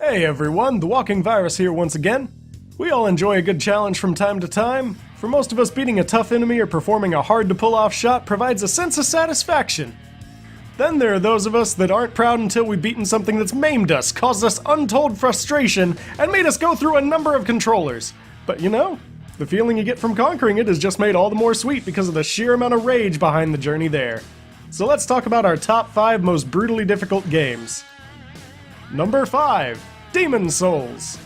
Hey everyone, the Walking Virus here once again. We all enjoy a good challenge from time to time. For most of us, beating a tough enemy or performing a hard-to-pull-off shot provides a sense of satisfaction. Then there are those of us that aren't proud until we've beaten something that's maimed us, caused us untold frustration, and made us go through a number of controllers. But you know, the feeling you get from conquering it is just made all the more sweet because of the sheer amount of rage behind the journey there. So let's talk about our top 5 most brutally difficult games. Number 5. Demon Souls.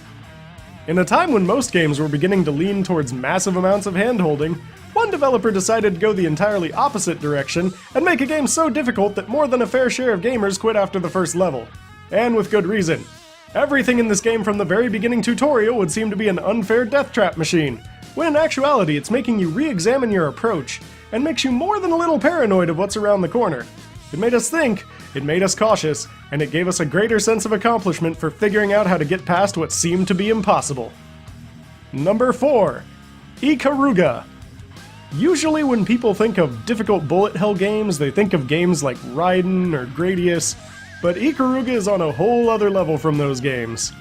In a time when most games were beginning to lean towards massive amounts of hand-holding, one developer decided to go the entirely opposite direction and make a game so difficult that more than a fair share of gamers quit after the first level. And with good reason. Everything in this game from the very beginning tutorial would seem to be an unfair death trap machine, when in actuality it's making you re-examine your approach, and makes you more than a little paranoid of what's around the corner. It made us think, it made us cautious, and it gave us a greater sense of accomplishment for figuring out how to get past what seemed to be impossible. Number 4. Ikaruga. Usually when people think of difficult bullet hell games, they think of games like Raiden or Gradius, but Ikaruga is on a whole other level from those games.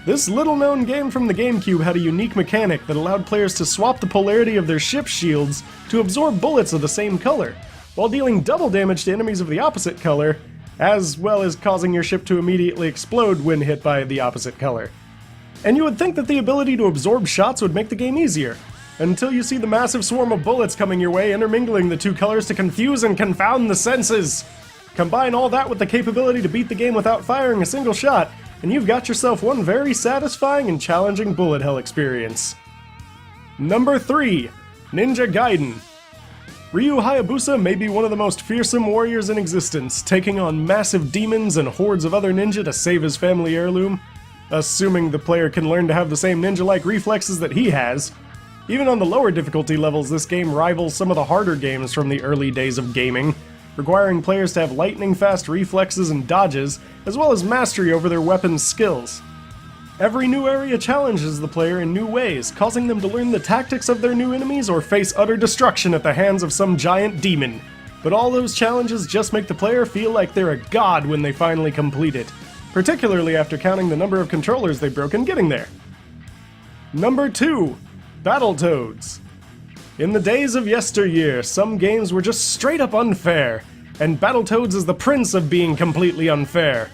This little-known game from the GameCube had a unique mechanic that allowed players to swap the polarity of their ship's shields to absorb bullets of the same color, while dealing double damage to enemies of the opposite color, as well as causing your ship to immediately explode when hit by the opposite color. And you would think that the ability to absorb shots would make the game easier, until you see the massive swarm of bullets coming your way, intermingling the two colors to confuse and confound the senses. Combine all that with the capability to beat the game without firing a single shot, and you've got yourself one very satisfying and challenging bullet hell experience. Number 3. Ninja Gaiden. Ryu Hayabusa may be one of the most fearsome warriors in existence, taking on massive demons and hordes of other ninja to save his family heirloom, assuming the player can learn to have the same ninja-like reflexes that he has. Even on the lower difficulty levels, this game rivals some of the harder games from the early days of gaming, requiring players to have lightning-fast reflexes and dodges, as well as mastery over their weapons' skills. Every new area challenges the player in new ways, causing them to learn the tactics of their new enemies or face utter destruction at the hands of some giant demon. But all those challenges just make the player feel like they're a god when they finally complete it, particularly after counting the number of controllers they broke in getting there. Number 2. Battletoads. In the days of yesteryear, some games were just straight up unfair, and Battletoads is the prince of being completely unfair.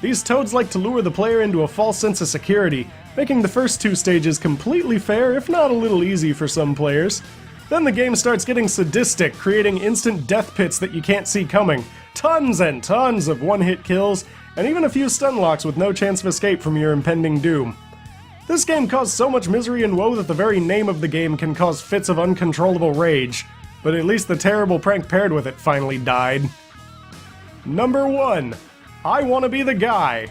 These toads like to lure the player into a false sense of security, making the first 2 stages completely fair, if not a little easy for some players. Then the game starts getting sadistic, creating instant death pits that you can't see coming, tons and tons of one-hit kills, and even a few stun locks with no chance of escape from your impending doom. This game caused so much misery and woe that the very name of the game can cause fits of uncontrollable rage, but at least the terrible prank paired with it finally died. Number 1. I Wanna Be the Guy.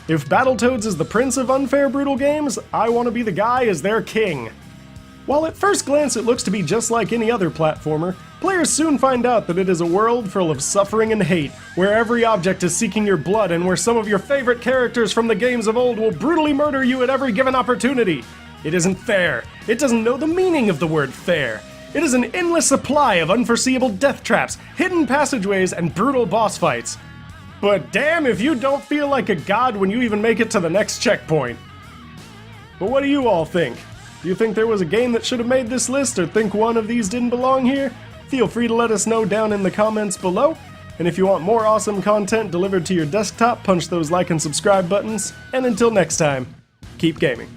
If Battletoads is the prince of unfair brutal games, I Wanna Be the Guy is their king. While at first glance it looks to be just like any other platformer, players soon find out that it is a world full of suffering and hate, where every object is seeking your blood and where some of your favorite characters from the games of old will brutally murder you at every given opportunity. It isn't fair. It doesn't know the meaning of the word fair. It is an endless supply of unforeseeable death traps, hidden passageways, and brutal boss fights. But damn if you don't feel like a god when you even make it to the next checkpoint. But what do you all think? Do you think there was a game that should have made this list, or think one of these didn't belong here? Feel free to let us know down in the comments below. And if you want more awesome content delivered to your desktop, punch those like and subscribe buttons. And until next time, keep gaming.